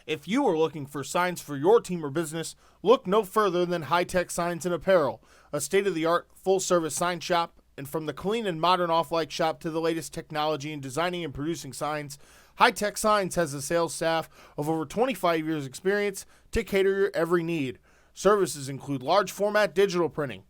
If you are looking for signs for your team or business, look no further than High Tech Signs and Apparel, a state-of-the-art full-service sign shop. And from the clean and modern off-white shop to the latest technology in designing and producing signs, High Tech Signs has a sales staff of over 25 years experience to cater your every need. Services include large format digital printing,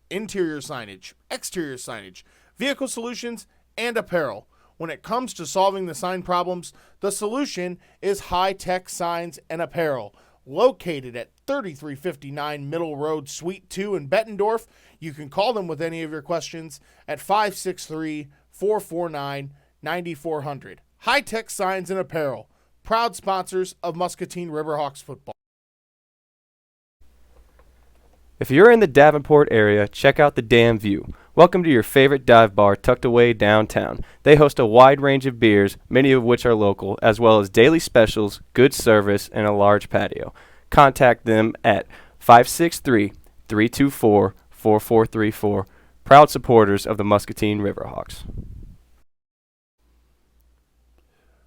interior signage, exterior signage, vehicle solutions, and apparel. When it comes to solving the sign problems, the solution is High Tech Signs and Apparel. Located at 3359 Middle Road, Suite 2 in Bettendorf, you can call them with any of your questions at 563-449-9400. High Tech Signs and Apparel, proud sponsors of Muscatine Riverhawks football. If you're in the Davenport area, check out the Dam View. Welcome to your favorite dive bar tucked away downtown. They host a wide range of beers, many of which are local, as well as daily specials, good service, and a large patio. Contact them at 563-324-4434. Proud supporters of the Muscatine Riverhawks.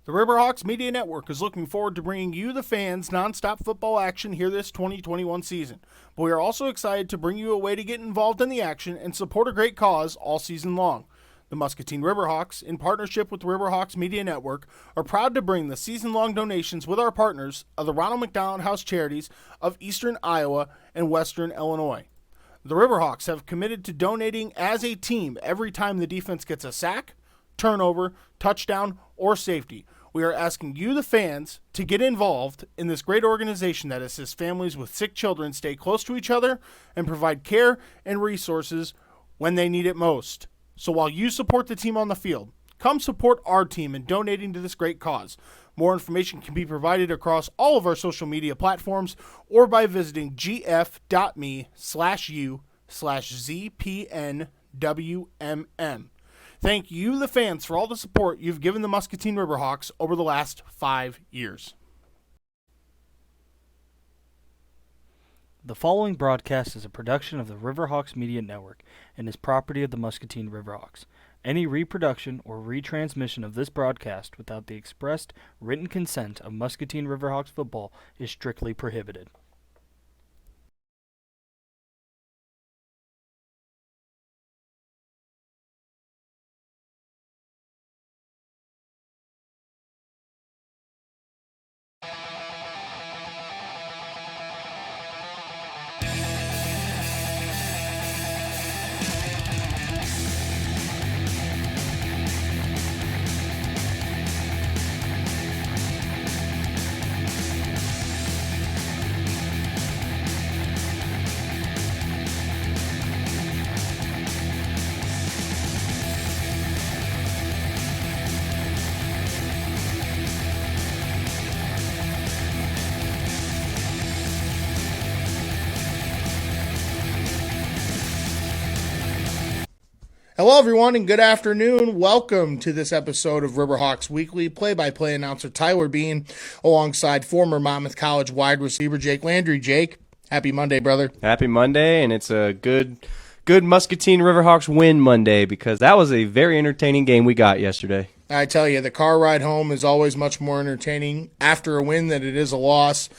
The Riverhawks Media Network is looking forward to bringing you, the fans, nonstop football action here this 2021 season. But we are also excited to bring you a way to get involved in the action and support a great cause all season long. The Muscatine Riverhawks, in partnership with the Riverhawks Media Network, are proud to bring the season-long donations with our partners of the Ronald McDonald House Charities of Eastern Iowa and Western Illinois. The Riverhawks have committed to donating as a team every time the defense gets a sack, turnover, touchdown, or safety. We are asking you, the fans, to get involved in this great organization that assists families with sick children stay close to each other and provide care and resources when they need it most. So while you support the team on the field, come support our team in donating to this great cause. More information can be provided across all of our social media platforms or by visiting gf.me/u/ZPNWMM. Thank you, the fans, for all the support you've given the Muscatine Riverhawks over the last 5 years. The following broadcast is a production of the Riverhawks Media Network and is property of the Muscatine Riverhawks. Any reproduction or retransmission of this broadcast without the expressed written consent of Muscatine Riverhawks football is strictly prohibited. Hello, everyone, and good afternoon. Welcome to this episode of Riverhawks Weekly. Play-by-play announcer Tyler Bean, alongside former Monmouth College wide receiver Jake Landry. Jake, happy Monday, brother. Happy Monday, and it's a good Muscatine Riverhawks win Monday because that was a very entertaining game we got yesterday. I tell you, the car ride home is always much more entertaining after a win than it is a loss.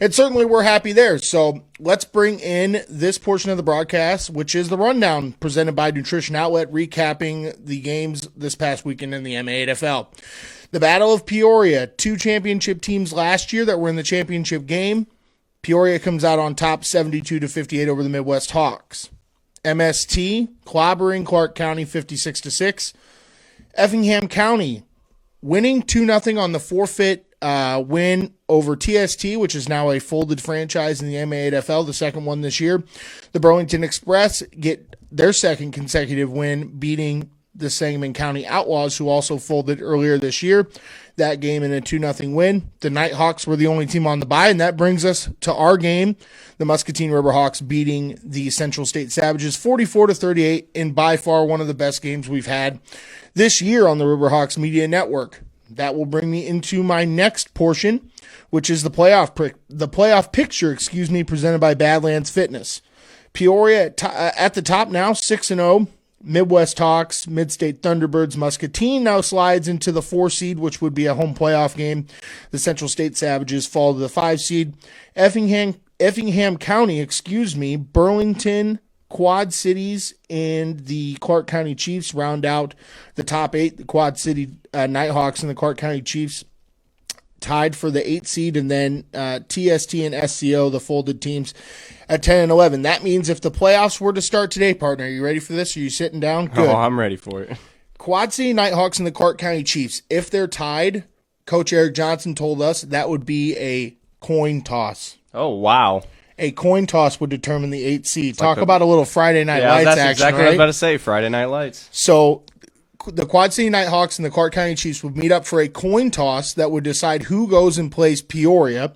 And certainly we're happy there. So let's bring in this portion of the broadcast, which is the rundown presented by Nutrition Outlet, recapping the games this past weekend in the MAFL. The Battle of Peoria, 2 championship teams last year that were in the championship game. Peoria comes out on top 72-58 over the Midwest Hawks. MST clobbering Clark County 56-6. Effingham County winning 2-0 on the forfeit win over TST, which is now a folded franchise in the MAFL, the second one this year. The Burlington Express get their second consecutive win, beating the Sangamon County Outlaws, who also folded earlier this year. That game in a 2-0 win. The Nighthawks were the only team on the bye, and that brings us to our game. The Muscatine Riverhawks beating the Central State Savages 44-38 in by far one of the best games we've had this year on the Riverhawks Media Network. That will bring me into my next portion, which is the playoff picture, presented by Badlands Fitness. Peoria at the top now, 6-0. Midwest Hawks, Mid-State Thunderbirds. Muscatine now slides into the 4 seed, which would be a home playoff game. The Central State Savages fall to the 5 seed. Effingham County, Burlington, Quad Cities, and the Clark County Chiefs round out the top 8. The Quad City Nighthawks and the Clark County Chiefs tied for the 8 seed, and then TST and SCO, the folded teams, at 10 and 11. That means if the playoffs were to start today, partner, are you ready for this? Are you sitting down? Good. Oh, I'm ready for it. Quad City Nighthawks and the Clark County Chiefs, if they're tied, Coach Eric Johnson told us that would be a coin toss. Oh, wow. A coin toss would determine the 8 seed. Talk about a little Friday Night Lights that's action, exactly right? what I was about to say, Friday Night Lights. So the Quad City Nighthawks and the Clark County Chiefs would meet up for a coin toss that would decide who goes and plays Peoria.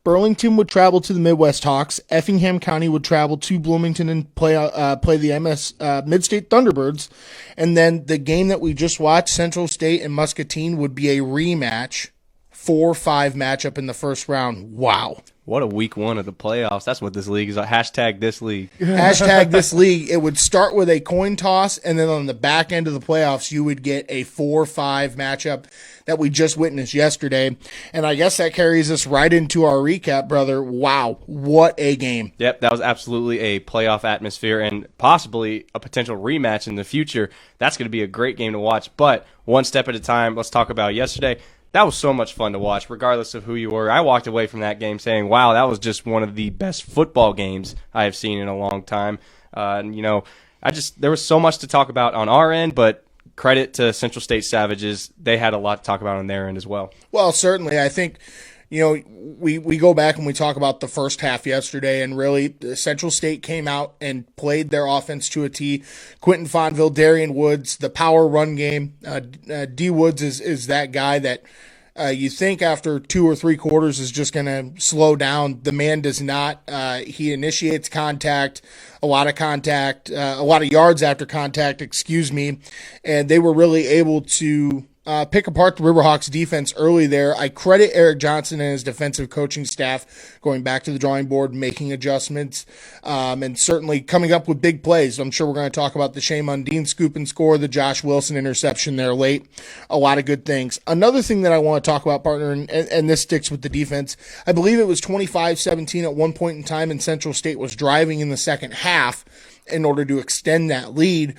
Burlington would travel to the Midwest Hawks. Effingham County would travel to Bloomington and play the Mid-State Thunderbirds. And then the game that we just watched, Central State and Muscatine, would be a rematch, 4-5 matchup in the first round. Wow. What a week 1 of the playoffs. That's what this league is. Hashtag this league. Hashtag this league. It would start with a coin toss, and then on the back end of the playoffs, you would get a 4-5 matchup that we just witnessed yesterday. And I guess that carries us right into our recap, brother. Wow, what a game. Yep, that was absolutely a playoff atmosphere and possibly a potential rematch in the future. That's going to be a great game to watch. But one step at a time, let's talk about yesterday. That was so much fun to watch, regardless of who you were. I walked away from that game saying, wow, that was just one of the best football games I have seen in a long time. There was so much to talk about on our end, but credit to Central State Savages. They had a lot to talk about on their end as well. Well, certainly. I think, we go back and we talk about the first half yesterday, and really Central State came out and played their offense to a T. Quentin Fonville, Darian Woods, the power run game. D. Woods is that guy that you think after 2 or 3 quarters is just going to slow down. The man does not. He initiates contact, a lot of yards after contact, and they were really able to pick apart the Riverhawks defense early there. I credit Eric Johnson and his defensive coaching staff going back to the drawing board, making adjustments, and certainly coming up with big plays. I'm sure we're going to talk about the Shea Mundine scoop and score, the Josh Wilson interception there late. A lot of good things. Another thing that I want to talk about, partner, and this sticks with the defense, I believe it was 25-17 at one point in time, and Central State was driving in the second half in order to extend that lead.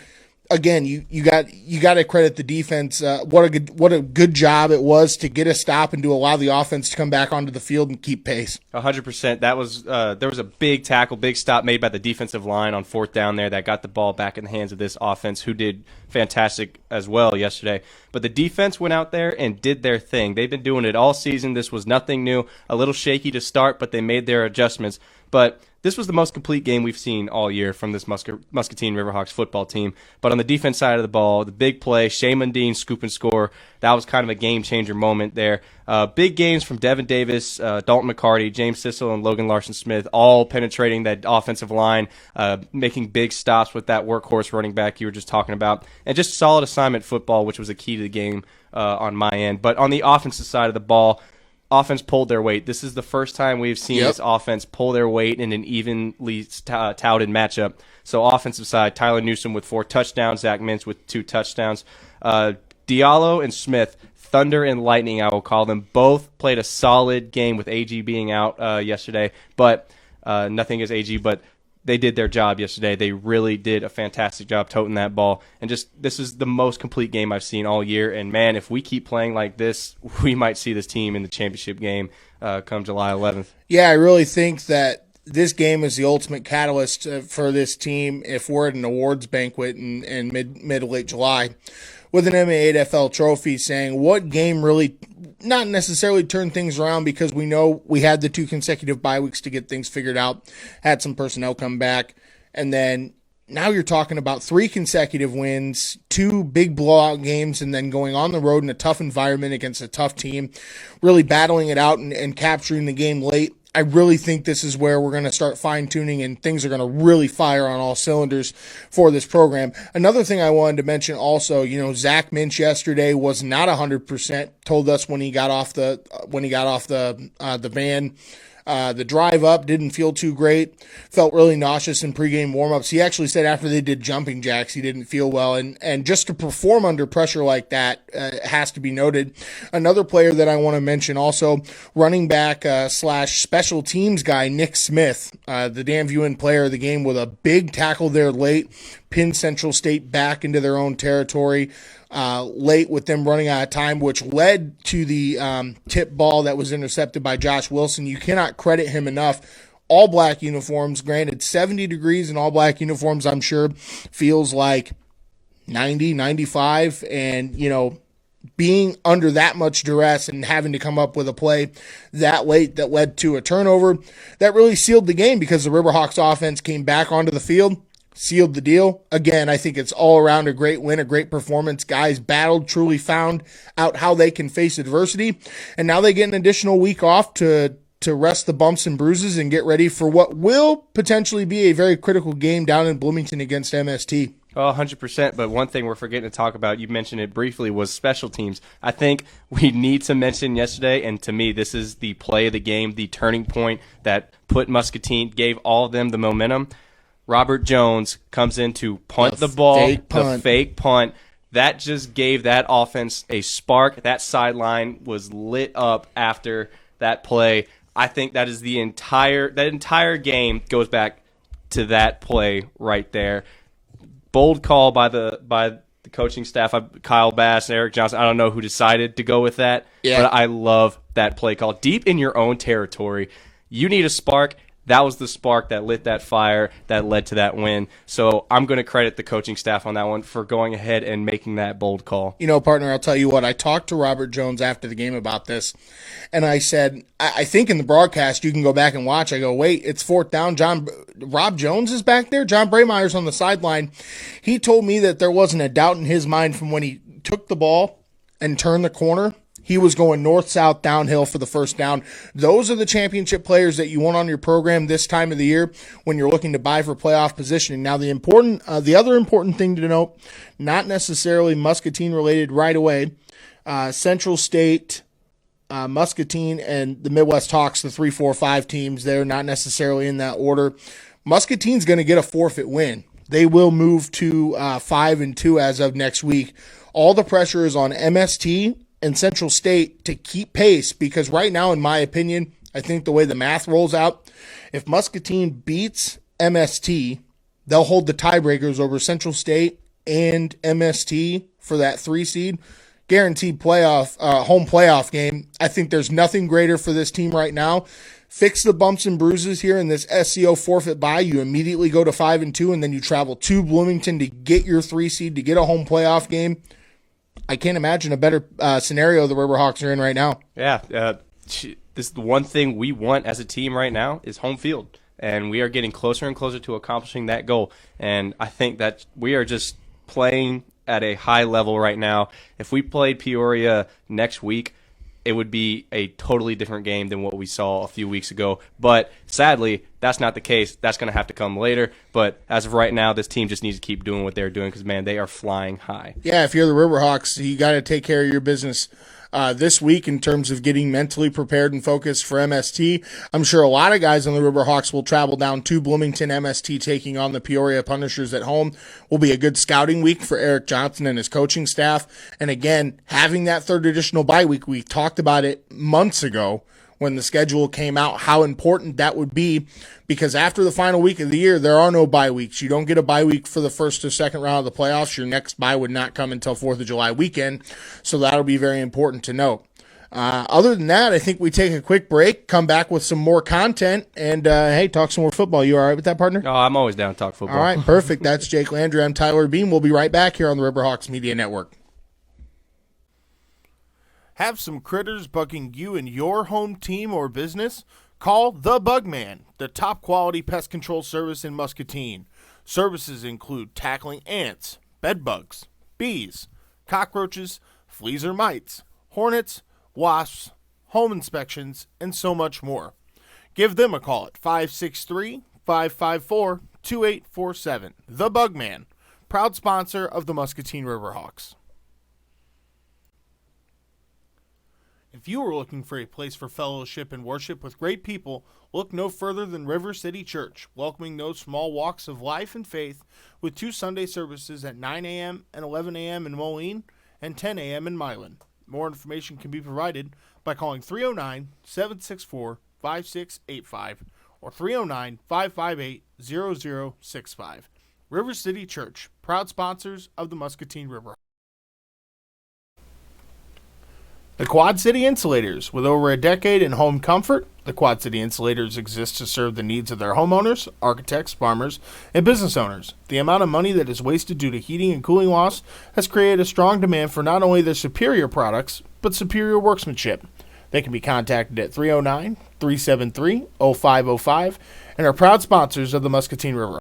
Again, you got to credit the defense. What a good job it was to get a stop and to allow the offense to come back onto the field and keep pace. 100%. That was there was a big tackle, big stop made by the defensive line on 4th down there that got the ball back in the hands of this offense, who did fantastic as well yesterday. But the defense went out there and did their thing. They've been doing it all season. This was nothing new. A little shaky to start, but they made their adjustments. But this was the most complete game we've seen all year from this Muscatine Riverhawks football team. But on the defense side of the ball, the big play, Shea Mundine scoop and score, that was kind of a game-changer moment there. Big games from Devin Davis, Dalton McCarty, James Sissel, and Logan Larson-Smith, all penetrating that offensive line, making big stops with that workhorse running back you were just talking about, and just solid assignment football, which was a key to the game on my end. But on the offensive side of the ball, offense pulled their weight. This is the first time we've seen this offense pull their weight in an evenly touted matchup. So offensive side, Tyler Newsom with 4 touchdowns, Zach Mintz with 2 touchdowns. Diallo and Smith, thunder and lightning, I will call them, both played a solid game with AG being out yesterday. But nothing is AG, but they did their job yesterday. They really did a fantastic job toting that ball. And just this is the most complete game I've seen all year. And, man, if we keep playing like this, we might see this team in the championship game come July 11th. Yeah, I really think that this game is the ultimate catalyst for this team if we're at an awards banquet in mid to late July with an MA8FL trophy, saying what game really not necessarily turned things around, because we know we had the 2 consecutive bye weeks to get things figured out, had some personnel come back, and then now you're talking about 3 consecutive wins, 2 big blowout games, and then going on the road in a tough environment against a tough team, really battling it out and capturing the game late. I really think this is where we're going to start fine-tuning and things are going to really fire on all cylinders for this program. Another thing I wanted to mention also, Zach Mintz yesterday was not 100%, told us when he got off the van The drive up didn't feel too great. Felt really nauseous in pregame warmups. He actually said after they did jumping jacks, he didn't feel well. And just to perform under pressure like that has to be noted. Another player that I want to mention also, running back slash special teams guy, Nick Smith, the Dan Viewen player of the game, with a big tackle there late, pinned Central State back into their own territory. Late with them running out of time, which led to the tip ball that was intercepted by Josh Wilson. You cannot credit him enough. All black uniforms, granted 70 degrees in all black uniforms, I'm sure feels like 90, 95. And, being under that much duress and having to come up with a play that late that led to a turnover, that really sealed the game because the Riverhawks offense came back onto the field, sealed the deal. Again, I think it's all around a great win, a great performance. Guys battled, truly found out how they can face adversity, and now they get an additional week off to rest the bumps and bruises and get ready for what will potentially be a very critical game down in Bloomington against MST. Oh, 100%. But one thing we're forgetting to talk about, you mentioned it briefly, was special teams. I think we need to mention yesterday, and to me, this is the play of the game, the turning point that put Muscatine, gave all of them the momentum. Robert Jones comes in to punt the ball, the fake punt. That just gave that offense a spark. That sideline was lit up after that play. I think that is that entire game goes back to that play right there. Bold call by the coaching staff, Kyle Bass and Eric Johnson. I don't know who decided to go with that, but I love that play call. Deep in your own territory, you need a spark. That was the spark that lit that fire that led to that win. So I'm going to credit the coaching staff on that one for going ahead and making that bold call. Partner, I'll tell you what, I talked to Robert Jones after the game about this, and I said, I think in the broadcast, you can go back and watch. I go, wait, it's fourth down. Rob Jones is back there. John Brameier's on the sideline. He told me that there wasn't a doubt in his mind from when he took the ball and turned the corner. He was going north-south downhill for the first down. Those are the championship players that you want on your program this time of the year when you're looking to buy for playoff positioning. Now, the other important thing to note, not necessarily Muscatine related right away, Central State, Muscatine, and the Midwest Hawks, the 3, 4, 5 teams, they're not necessarily in that order. Muscatine's going to get a forfeit win. They will move to 5-2 as of next week. All the pressure is on MST and Central State to keep pace, because right now, in my opinion, I think the way the math rolls out, if Muscatine beats MST, they'll hold the tiebreakers over Central State and MST for that 3 seed. Guaranteed playoff, home playoff game. I think there's nothing greater for this team right now. Fix the bumps and bruises here in this SCO forfeit bye. You immediately go to 5-2, and then you travel to Bloomington to get your 3 seed, to get a home playoff game. I can't imagine a better scenario the Riverhawks are in right now. Yeah, this is the one thing we want as a team right now is home field, and we are getting closer and closer to accomplishing that goal. And I think that we are just playing at a high level right now. If we played Peoria next week, it would be a totally different game than what we saw a few weeks ago. But sadly, that's not the case. That's going to have to come later. But as of right now, this team just needs to keep doing what they're doing because, man, they are flying high. Yeah, if you're the Riverhawks, you got to take care of your business this week in terms of getting mentally prepared and focused for MST. I'm sure a lot of guys on the Riverhawks will travel down to Bloomington. MST taking on the Peoria Punishers at home will be a good scouting week for Eric Johnson and his coaching staff. And again, having that third additional bye week, we talked about it months ago when the schedule came out, how important that would be, because after the final week of the year, there are no bye weeks. You don't get a bye week for the first or second round of the playoffs. Your next bye would not come until 4th of July weekend, so that'll be very important to note. Other than that, I think we take a quick break, come back with some more content, and, hey, talk some more football. You all right with that, partner? Oh, I'm always down to talk football. All right, perfect. That's Jake Landry. I'm Tyler Beam. We'll be right back here on the Riverhawks Media Network. Have some critters bugging you and your home team or business? Call The Bugman, the top quality pest control service in Muscatine. Services include tackling ants, bed bugs, bees, cockroaches, fleas or mites, hornets, wasps, home inspections, and so much more. Give them a call at 563-554-2847. The Bugman, proud sponsor of the Muscatine Riverhawks. If you are looking for a place for fellowship and worship with great people, look no further than River City Church, welcoming those small walks of life and faith with 2 Sunday services at 9 a.m. and 11 a.m. in Moline and 10 a.m. in Milan. More information can be provided by calling 309-764-5685 or 309-558-0065. River City Church, proud sponsors of the Muscatine River. The Quad City Insulators. With over a decade in home comfort, the Quad City Insulators exist to serve the needs of their homeowners, architects, farmers, and business owners. The amount of money that is wasted due to heating and cooling loss has created a strong demand for not only their superior products, but superior workmanship. They can be contacted at 309-373-0505 and are proud sponsors of the Muscatine River.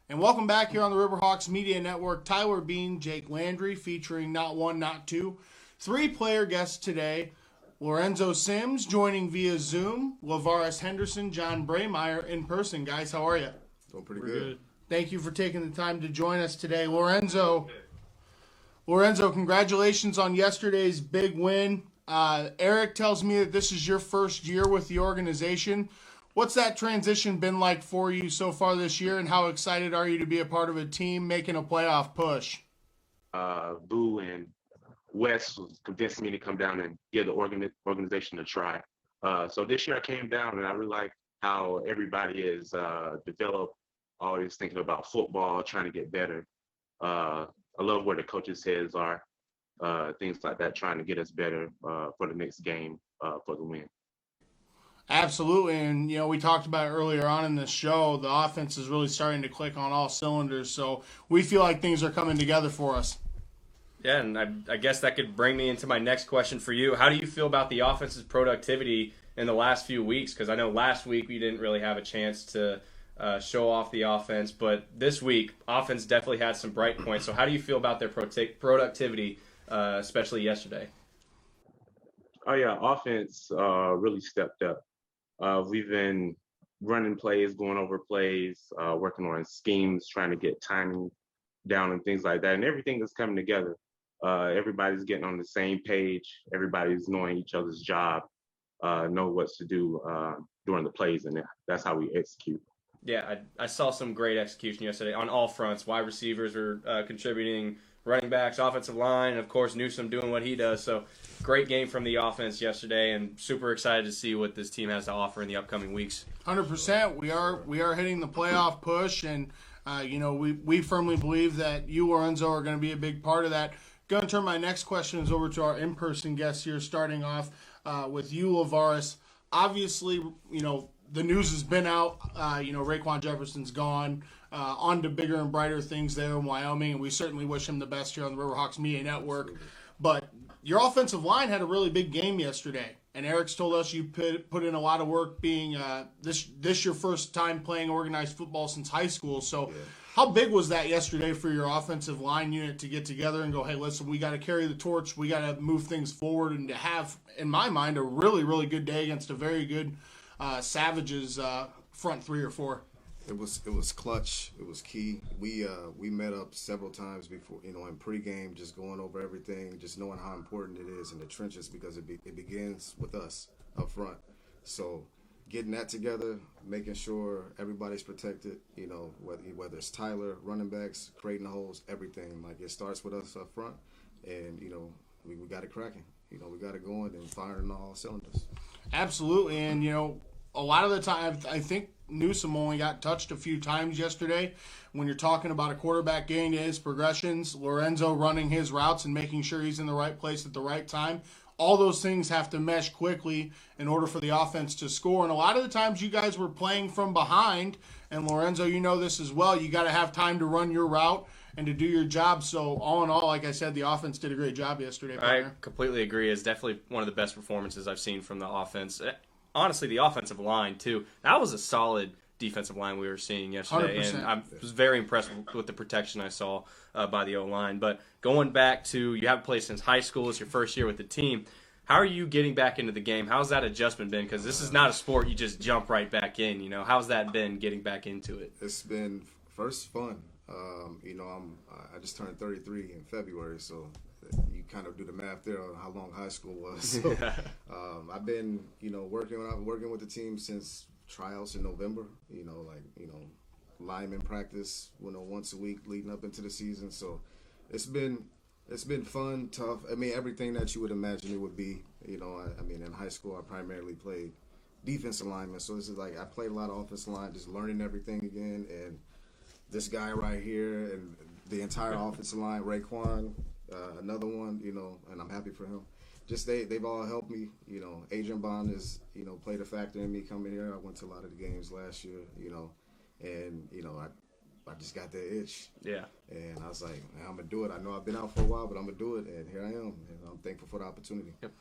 And welcome back here on the Riverhawks Media Network. Tyler Bean, Jake Landry, featuring not one, not two, 3 player guests today. Lorenzo Sims joining via Zoom. LaVarus Henderson, John Brammeier in person. Guys, how are you? Doing pretty good. Thank you for taking the time to join us today. Lorenzo, congratulations on yesterday's big win. Eric tells me that this is your first year with the organization. What's that transition been like for you so far this year, and how excited are you to be a part of a team making a playoff push? Boo and Wes was convincing me to come down and give the organization a try. So this year I came down and I really like how everybody is developed, always thinking about football, trying to get better. I love where the coaches' heads are, things like that, trying to get us better for the next game for the win. Absolutely, and we talked about it earlier on in this show. The offense is really starting to click on all cylinders, so we feel like things are coming together for us. Yeah, and I guess that could bring me into my next question for you. How do you feel about the offense's productivity in the last few weeks? Because I know last week we didn't really have a chance to show off the offense, but this week, offense definitely had some bright points. So how do you feel about their productivity, especially yesterday? Oh, yeah, offense really stepped up. We've been running plays, going over plays, working on schemes, trying to get timing down and things like that. And everything is coming together. Everybody's getting on the same page. Everybody's knowing each other's job, know what to do during the plays, and that's how we execute. Yeah, I saw some great execution yesterday on all fronts. Wide receivers were contributing, running backs, offensive line, and of course Newsome doing what he does. So great game from the offense yesterday, and super excited to see what this team has to offer in the upcoming weeks. 100%. We are hitting the playoff push, and we firmly believe that you, Lorenzo, are going to be a big part of that. Going to turn my next questions over to our in-person guests here, starting off with you, LaVarus. Obviously, the news has been out. Raekwon Jefferson's gone. On to bigger and brighter things there in Wyoming, and we certainly wish him the best here on the Riverhawks Media Network. But your offensive line had a really big game yesterday, and Eric's told us you put in a lot of work being this your first time playing organized football since high school. So how big was that yesterday for your offensive line unit to get together and go, hey, listen, we got to carry the torch, we got to move things forward, and to have, in my mind, a really, really good day against a very good Savages front 3 or 4? It was clutch. It was key. We met up several times before, in pregame, just going over everything, just knowing how important it is in the trenches, because it begins with us up front. So getting that together, making sure everybody's protected, whether it's Tyler, running backs, creating holes, everything. Like, it starts with us up front, and we got it cracking. We got it going and firing on all cylinders. Absolutely, and a lot of the time, I think Newsome only got touched a few times yesterday. When you're talking about a quarterback getting to his progressions, Lorenzo running his routes and making sure he's in the right place at the right time, all those things have to mesh quickly in order for the offense to score. And a lot of the times you guys were playing from behind, and Lorenzo, you know this as well, you got to have time to run your route and to do your job. So all in all, like I said, the offense did a great job yesterday. I completely agree. It's definitely one of the best performances I've seen from the offense. Honestly, the offensive line, too. That was a solid defensive line we were seeing yesterday. 100%. And I was very impressed with the protection I saw by the O-line. But going back to, you haven't played since high school. It's your first year with the team. How are you getting back into the game? How's that adjustment been? Because this is not a sport you just jump right back in. How's that been, getting back into it? It's been first fun. I just turned 33 in February, so you kind of do the math there on how long high school was. So, I've been, working with the team since tryouts in November. Lineman practice, once a week leading up into the season. So, it's been fun, tough. I mean, everything that you would imagine it would be. In high school, I primarily played defensive lineman. So this is like I played a lot of offensive line, just learning everything again. And this guy right here and the entire offensive line, Raekwon, another one, and I'm happy for him. Just they've all helped me. Adrian Bond has, played a factor in me coming here. I went to a lot of the games last year, and, I just got that itch. Yeah. And I was like, man, I'm going to do it. I know I've been out for a while, but I'm going to do it. And here I am. And I'm thankful for the opportunity. Yep.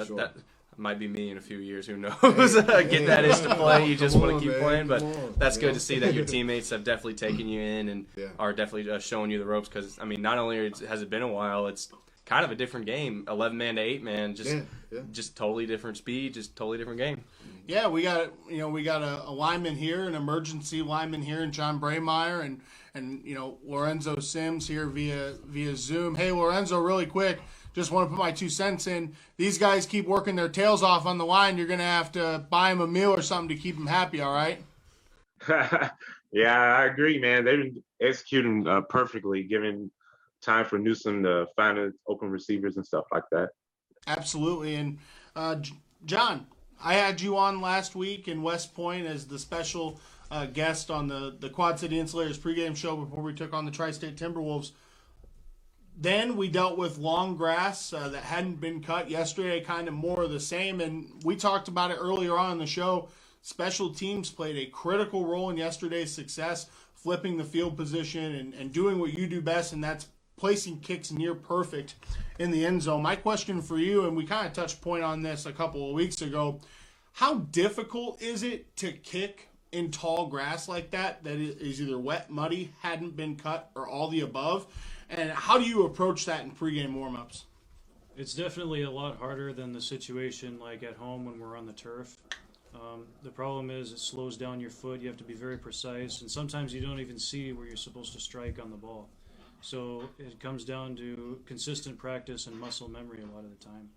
Sure. That might be me in a few years. Who knows? Get that itch to play. You just want to keep playing. But that's good to see that your teammates have definitely taken you in and are definitely showing you the ropes. Because, not only has it been a while, it's kind of a different game. 11-man to 8-man, just totally different speed, just totally different game. Yeah, we got a lineman here, an emergency lineman here, and John Brammeier, and Lorenzo Sims here via Zoom. Hey, Lorenzo, really quick, just want to put my 2 cents in. These guys keep working their tails off on the line. You're gonna have to buy them a meal or something to keep them happy. All right? Yeah, I agree, man. They've been executing perfectly, giving time for Newsom to find open receivers and stuff like that. Absolutely, and John, I had you on last week in West Point as the special guest on the Quad City Insulators pregame show before we took on the Tri-State Timberwolves. Then we dealt with long grass that hadn't been cut yesterday, kind of more of the same, and we talked about it earlier on in the show. Special teams played a critical role in yesterday's success, flipping the field position and doing what you do best, and that's placing kicks near perfect in the end zone. My question for you, and we kind of touched point on this a couple of weeks ago, how difficult is it to kick in tall grass like that is either wet, muddy, hadn't been cut, or all the above? And how do you approach that in pregame warmups? It's definitely a lot harder than the situation like at home when we're on the turf. The problem is it slows down your foot. You have to be very precise, and sometimes you don't even see where you're supposed to strike on the ball. So it comes down to consistent practice and muscle memory a lot of the time.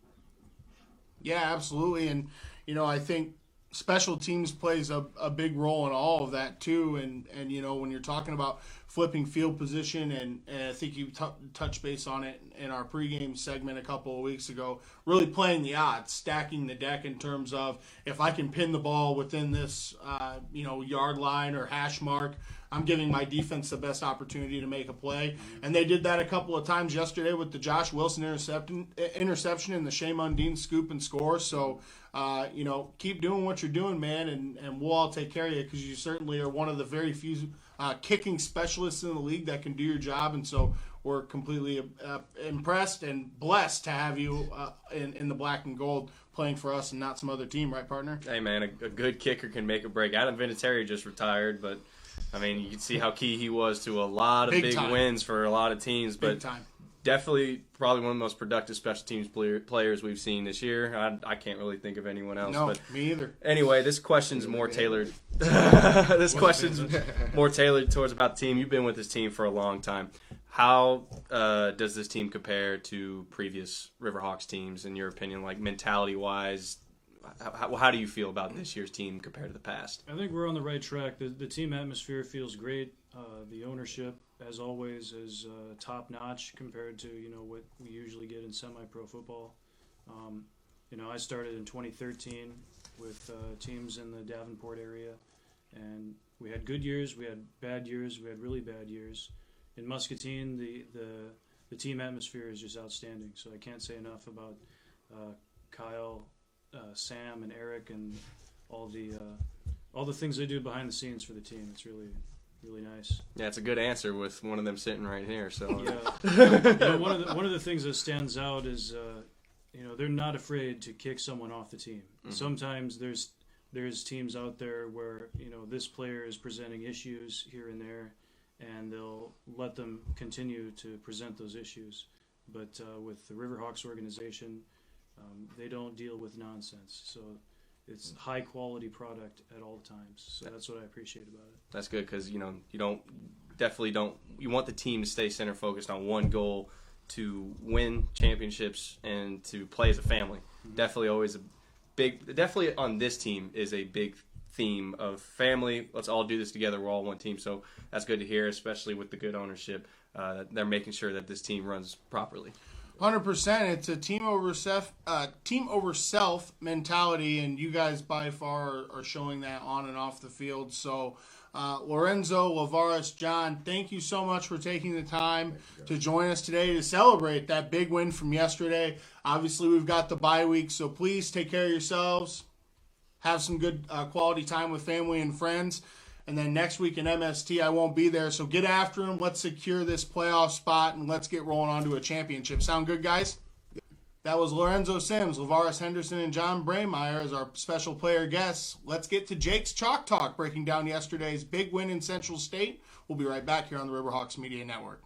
Yeah, absolutely. And, I think special teams plays a big role in all of that too. And when you're talking about flipping field position, and I think you touched base on it in our pregame segment a couple of weeks ago, really playing the odds, stacking the deck in terms of if I can pin the ball within this, yard line or hash mark, I'm giving my defense the best opportunity to make a play. And they did that a couple of times yesterday with the Josh Wilson interception and the Shea Mundine scoop and score. So, keep doing what you're doing, man, and we'll all take care of you because you certainly are one of the very few kicking specialists in the league that can do your job. And so we're completely impressed and blessed to have you in the black and gold playing for us and not some other team, right, partner? Hey, man, a good kicker can make a break. Adam Vinatieri just retired, but you can see how key he was to a lot of big wins for a lot of teams. But definitely probably one of the most productive special teams players we've seen this year. I can't really think of anyone else. No, but me either. Anyway, this question's more tailored. This question's more tailored towards about the team. You've been with this team for a long time. How does this team compare to previous Riverhawks teams, in your opinion, like mentality-wise? How do you feel about this year's team compared to the past? I think we're on the right track. The team atmosphere feels great. The ownership, as always, is top-notch compared to what we usually get in semi-pro football. I started in 2013 with teams in the Davenport area, and we had good years, we had bad years, we had really bad years. In Muscatine, the team atmosphere is just outstanding. So I can't say enough about Kyle, Sam, and Eric, and all the things they do behind the scenes for the team. It's really, really nice. Yeah, it's a good answer with one of them sitting right here. So yeah, one of the things that stands out is they're not afraid to kick someone off the team. Mm-hmm. Sometimes there's teams out there where this player is presenting issues here and there, and they'll let them continue to present those issues. But with the Riverhawks organization, they don't deal with nonsense. So it's high quality product at all times. So that's what I appreciate about it. That's good because you want the team to stay center focused on one goal to win championships and to play as a family. Definitely always definitely on this team is a big theme of family. Let's all do this together. We're all one team. So that's good to hear, especially with the good ownership. They're making sure that this team runs properly. 100%. It's a team over self mentality, and you guys by far are showing that on and off the field. So, Lorenzo, LaVarus, John, thank you so much for taking the time to join us today to celebrate that big win from yesterday. Obviously, we've got the bye week, so please take care of yourselves. Have some good quality time with family and friends. And then next week in MST, I won't be there. So get after them. Let's secure this playoff spot, and let's get rolling on to a championship. Sound good, guys? That was Lorenzo Sims, LaVarus Henderson, and John Brammeier as our special player guests. Let's get to Jake's Chalk Talk, breaking down yesterday's big win in Central State. We'll be right back here on the Riverhawks Media Network.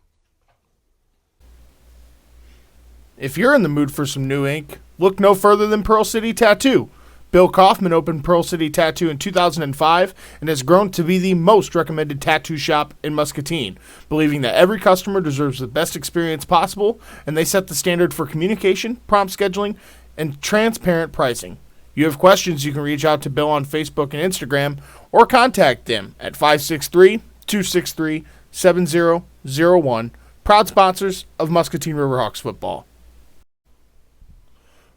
If you're in the mood for some new ink, look no further than Pearl City Tattoo. Bill Kaufman opened Pearl City Tattoo in 2005 and has grown to be the most recommended tattoo shop in Muscatine, believing that every customer deserves the best experience possible, and they set the standard for communication, prompt scheduling, and transparent pricing. You have questions, you can reach out to Bill on Facebook and Instagram or contact them at 563-263-7001, proud sponsors of Muscatine Riverhawks football.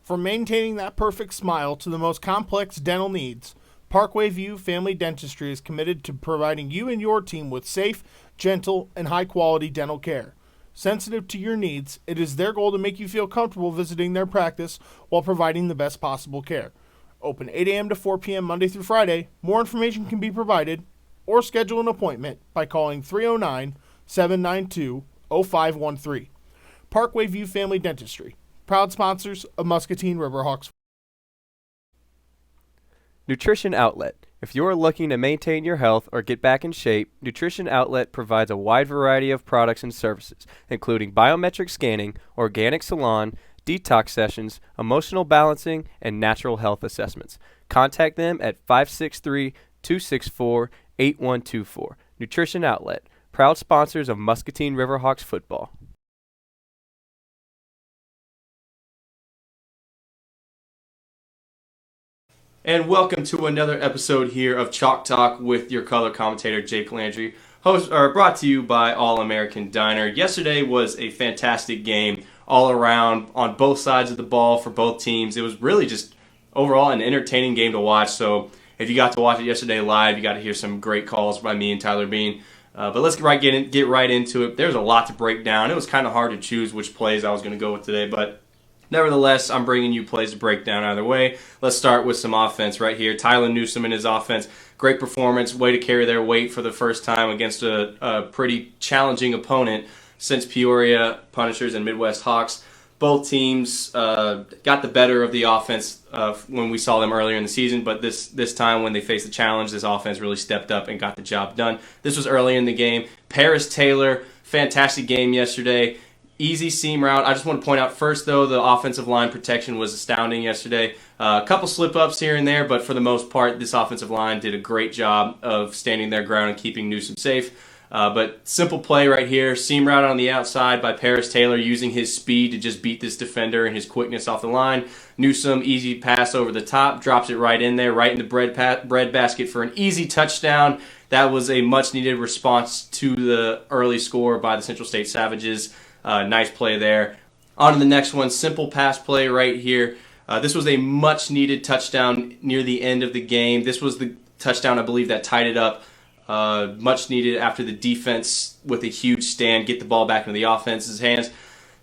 From maintaining that perfect smile to the most complex dental needs, Parkway View Family Dentistry is committed to providing you and your team with safe, gentle, and high-quality dental care. Sensitive to your needs, it is their goal to make you feel comfortable visiting their practice while providing the best possible care. Open 8 a.m. to 4 p.m. Monday through Friday. More information can be provided or schedule an appointment by calling 309-792-0513. Parkway View Family Dentistry. Proud sponsors of Muscatine Riverhawks. Nutrition Outlet. If you're looking to maintain your health or get back in shape, Nutrition Outlet provides a wide variety of products and services, including biometric scanning, organic salon, detox sessions, emotional balancing, and natural health assessments. Contact them at 563-264-8124. Nutrition Outlet. Proud sponsors of Muscatine Riverhawks football. And welcome to another episode here of Chalk Talk with your color commentator, Jake Landry, brought to you by All-American Diner. Yesterday was a fantastic game all around on both sides of the ball for both teams. It was really just overall an entertaining game to watch. So if you got to watch it yesterday live, you got to hear some great calls by me and Tyler Bean. But let's get right into it. There's a lot to break down. It was kind of hard to choose which plays I was going to go with today, but nevertheless, I'm bringing you plays to break down either way. Let's start with some offense right here. Tyler Newsome and his offense, great performance, way to carry their weight for the first time against a pretty challenging opponent since Peoria Punishers and Midwest Hawks. Both teams got the better of the offense when we saw them earlier in the season, but this time when they faced the challenge, this offense really stepped up and got the job done. This was early in the game. Paris Taylor, fantastic game yesterday. Easy seam route. I just want to point out first, though, the offensive line protection was astounding yesterday. A couple slip-ups here and there, but for the most part, this offensive line did a great job of standing their ground and keeping Newsome safe. But simple play right here. Seam route on the outside by Paris Taylor using his speed to just beat this defender and his quickness off the line. Newsome, easy pass over the top, drops it right in there, right in the bread basket for an easy touchdown. That was a much-needed response to the early score by the Central State Savages. Nice play there. On to the next one, simple pass play right here. This was a much-needed touchdown near the end of the game. This was the touchdown, I believe, that tied it up. Much needed after the defense with a huge stand, get the ball back into the offense's hands.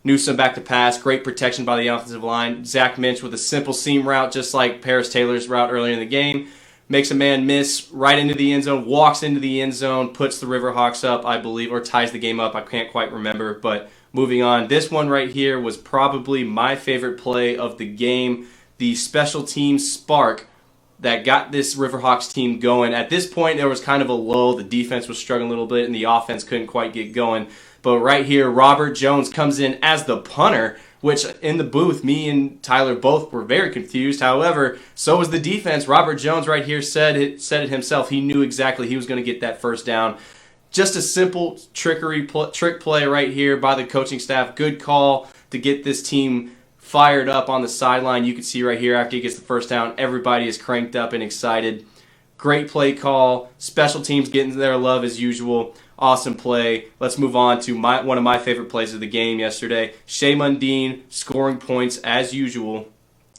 Newsome back to pass, great protection by the offensive line. Zach Minch with a simple seam route, just like Paris Taylor's route earlier in the game. Makes a man miss right into the end zone, walks into the end zone, puts the Riverhawks up, I believe, or ties the game up. I can't quite remember, but moving on. This one right here was probably my favorite play of the game. The special team spark that got this Riverhawks team going. At this point, there was kind of a lull. The defense was struggling a little bit, and the offense couldn't quite get going. But right here, Robert Jones comes in as the punter, which in the booth, me and Tyler both were very confused. However, so was the defense. Robert Jones right here said it himself. He knew exactly he was going to get that first down. Just a simple trick play right here by the coaching staff. Good call to get this team fired up on the sideline. You can see right here after he gets the first down, everybody is cranked up and excited. Great play call. Special teams getting their love as usual. Awesome play. Let's move on to one of my favorite plays of the game yesterday. Shea Mundine scoring points as usual.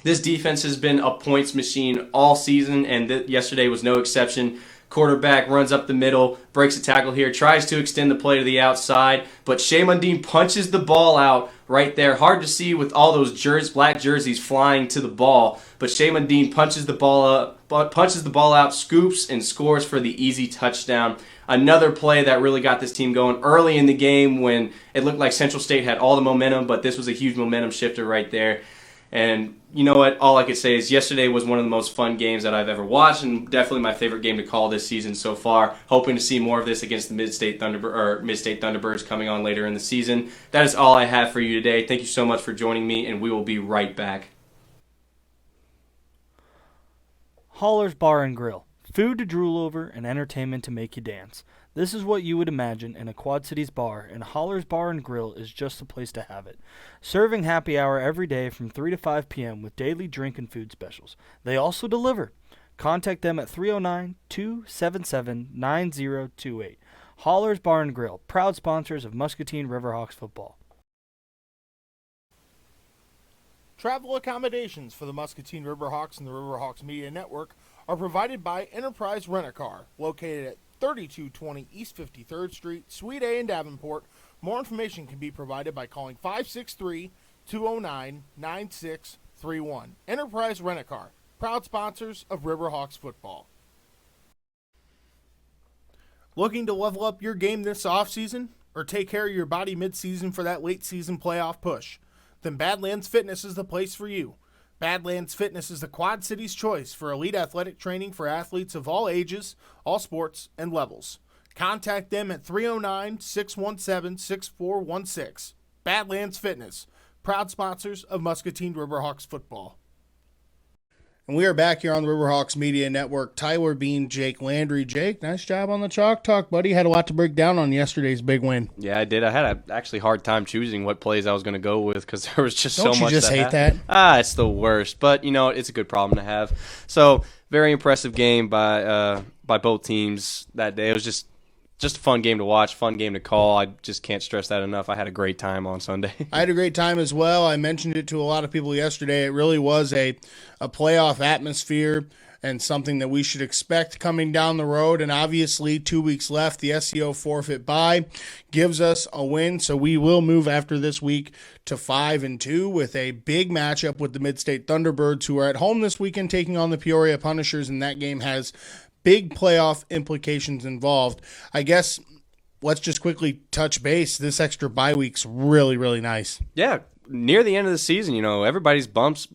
This defense has been a points machine all season, and yesterday was no exception. Quarterback runs up the middle, breaks a tackle here, tries to extend the play to the outside, but Shea Mundine punches the ball out right there. Hard to see with all those black jerseys flying to the ball, but Shea Mundine punches the ball out, scoops, and scores for the easy touchdown. Another play that really got this team going early in the game when it looked like Central State had all the momentum, but this was a huge momentum shifter right there. And you know what? All I could say is yesterday was one of the most fun games that I've ever watched, and definitely my favorite game to call this season so far. Hoping to see more of this against the Mid-State Thunderbirds coming on later in the season. That is all I have for you today. Thank you so much for joining me, and we will be right back. Holler's Bar and Grill. Food to drool over and entertainment to make you dance. This is what you would imagine in a Quad Cities bar, and Holler's Bar and Grill is just the place to have it. Serving happy hour every day from 3 to 5 p.m. with daily drink and food specials. They also deliver. Contact them at 309-277-9028. Holler's Bar and Grill, proud sponsors of Muscatine Riverhawks football. Travel accommodations for the Muscatine Riverhawks and the Riverhawks Media Network are provided by Enterprise Rent-A-Car, located at 3220 East 53rd Street, Suite A in Davenport. More information can be provided by calling 563-209-9631. Enterprise Rent-A-Car, proud sponsors of Riverhawks football. Looking to level up your game this offseason or take care of your body mid-season for that late-season playoff push? Then Badlands Fitness is the place for you. Badlands Fitness is the Quad Cities' choice for elite athletic training for athletes of all ages, all sports, and levels. Contact them at 309-617-6416. Badlands Fitness, proud sponsors of Muscatine Riverhawks football. And we are back here on the Riverhawks Media Network. Tyler Bean, Jake Landry. Jake, nice job on the Chalk Talk, buddy. Had a lot to break down on yesterday's big win. Yeah, I did. I had a actually hard time choosing what plays I was going to go with because there was just Don't so you much. just hate that? It's the worst. But you know, it's a good problem to have. So very impressive game by both teams that day. It was just a fun game to watch, fun game to call. I just can't stress that enough. I had a great time on Sunday. I had a great time as well. I mentioned it to a lot of people yesterday. It really was a playoff atmosphere and something that we should expect coming down the road. And obviously, 2 weeks left. The SEO forfeit bye gives us a win. So we will move after this week to 5-2 with a big matchup with the Mid-State Thunderbirds, who are at home this weekend taking on the Peoria Punishers. And that game has big playoff implications involved. I guess let's just quickly touch base. This extra bye week's really, really nice. Yeah, near the end of the season, you know, everybody's bumped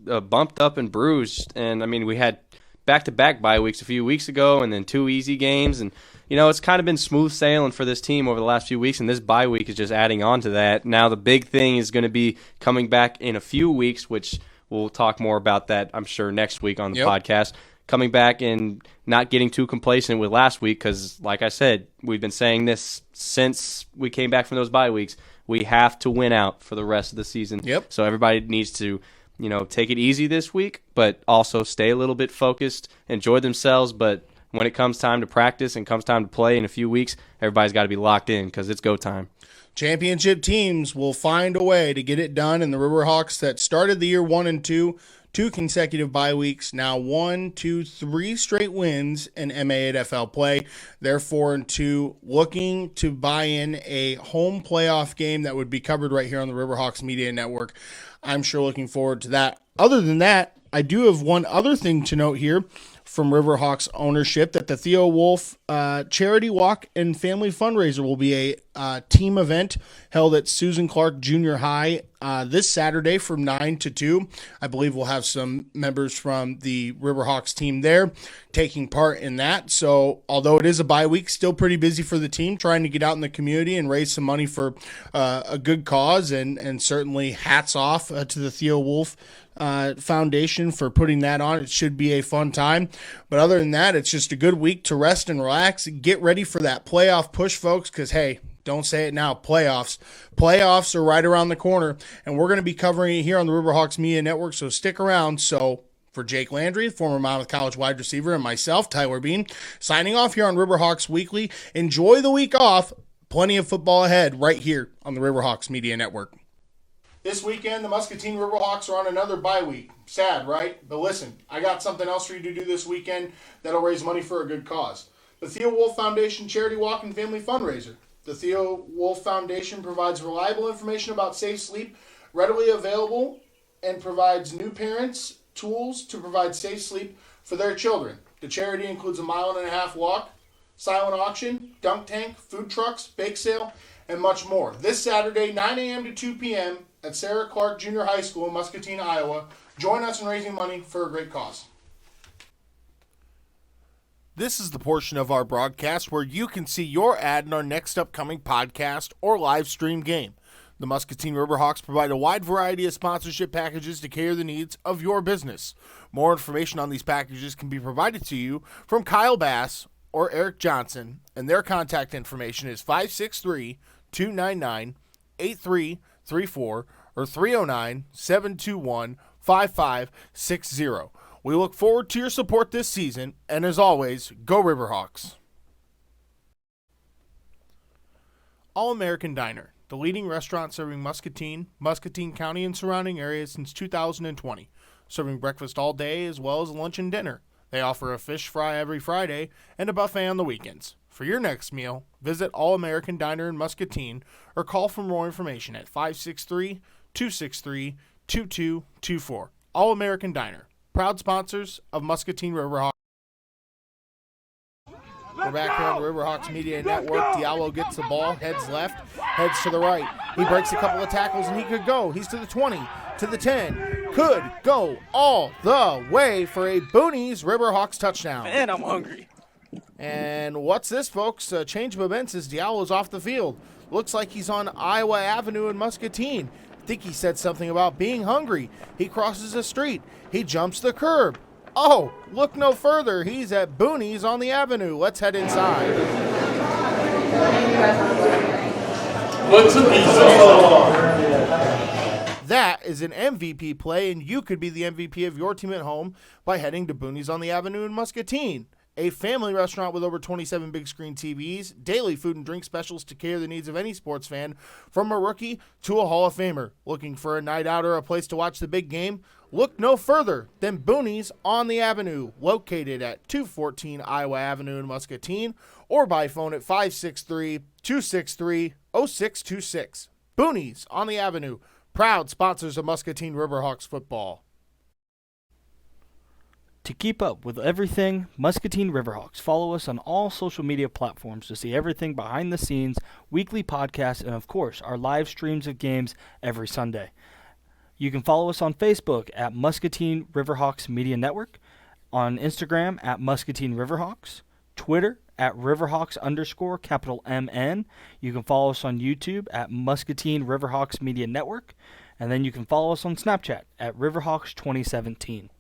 up and bruised. And, I mean, we had back-to-back bye weeks a few weeks ago and then 2 easy games. And, you know, it's kind of been smooth sailing for this team over the last few weeks, and this bye week is just adding on to that. Now the big thing is going to be coming back in a few weeks, which we'll talk more about that, I'm sure, next week on the podcast. Coming back and not getting too complacent with last week because, like I said, we've been saying this since we came back from those bye weeks. We have to win out for the rest of the season. Yep. So everybody needs to, you know, take it easy this week, but also stay a little bit focused, enjoy themselves. But when it comes time to practice and comes time to play in a few weeks, everybody's got to be locked in because it's go time. Championship teams will find a way to get it done, and the Riverhawks that started the year 1-2, 2 consecutive bye weeks, now 1, 2, 3 straight wins in MAFL play. They're 4-2, looking to buy in a home playoff game that would be covered right here on the Riverhawks Media Network. I'm sure looking forward to that. Other than that, I do have one other thing to note here from Riverhawks ownership, that the Theo Wolf Charity Walk and Family Fundraiser will be a team event held at Susan Clark Junior High this Saturday from 9 to 2. I believe we'll have some members from the Riverhawks team there taking part in that. So although it is a bye week, still pretty busy for the team, trying to get out in the community and raise some money for a good cause. And certainly hats off to the Theo Wolf Foundation for putting that on. It should be a fun time. But other than that, it's just a good week to rest and relax and get ready for that playoff push, folks, because, hey, don't say it now, playoffs. Playoffs are right around the corner, and we're going to be covering it here on the Riverhawks Media Network, so stick around. So for Jake Landry, former Monmouth College wide receiver, and myself, Tyler Bean, signing off here on Riverhawks Weekly. Enjoy the week off. Plenty of football ahead right here on the Riverhawks Media Network. This weekend, the Muscatine Riverhawks are on another bye week. Sad, right? But listen, I got something else for you to do this weekend that'll raise money for a good cause. The Theo Wolf Foundation Charity Walk and Family Fundraiser. The Theo Wolf Foundation provides reliable information about safe sleep, readily available, and provides new parents tools to provide safe sleep for their children. The charity includes a 1.5-mile walk, silent auction, dunk tank, food trucks, bake sale, and much more. This Saturday, 9 a.m. to 2 p.m. at Sarah Clark Junior High School in Muscatine, Iowa. Join us in raising money for a great cause. This is the portion of our broadcast where you can see your ad in our next upcoming podcast or live stream game. The Muscatine Riverhawks provide a wide variety of sponsorship packages to cater the needs of your business. More information on these packages can be provided to you from Kyle Bass or Eric Johnson, and their contact information is 563-299-8334 or 309-721-5560. We look forward to your support this season, and as always, go Riverhawks. All-American Diner, the leading restaurant serving Muscatine, Muscatine County, and surrounding areas since 2020, serving breakfast all day as well as lunch and dinner. They offer a fish fry every Friday and a buffet on the weekends. For your next meal, visit All-American Diner in Muscatine or call for more information at 563-263-2224. All-American Diner, proud sponsors of Muscatine Riverhawks. We're back here on the Riverhawks Media Network. Diallo gets the ball, heads left, heads to the right. He breaks a couple of tackles and he could go. He's to the 20, to the 10. Could go all the way for a Boonies Riverhawks touchdown. Man, I'm hungry. And what's this, folks? A change of events as Diallo's off the field. Looks like he's on Iowa Avenue in Muscatine. I think he said something about being hungry. He crosses the street. He jumps the curb. Oh, look no further. He's at Boonies on the Avenue. Let's head inside. That is an MVP play, and you could be the MVP of your team at home by heading to Boonies on the Avenue in Muscatine. A family restaurant with over 27 big screen TVs, daily food and drink specials to cater the needs of any sports fan, from a rookie to a Hall of Famer. Looking for a night out or a place to watch the big game? Look no further than Boonies on the Avenue, located at 214 Iowa Avenue in Muscatine, or by phone at 563-263-0626. Boonies on the Avenue, proud sponsors of Muscatine Riverhawks football. To keep up with everything Muscatine Riverhawks, follow us on all social media platforms to see everything behind the scenes, weekly podcasts, and of course, our live streams of games every Sunday. You can follow us on Facebook at Muscatine Riverhawks Media Network, on Instagram at Muscatine Riverhawks, Twitter at Riverhawks_MN. You can follow us on YouTube at Muscatine Riverhawks Media Network, and then you can follow us on Snapchat at Riverhawks 2017.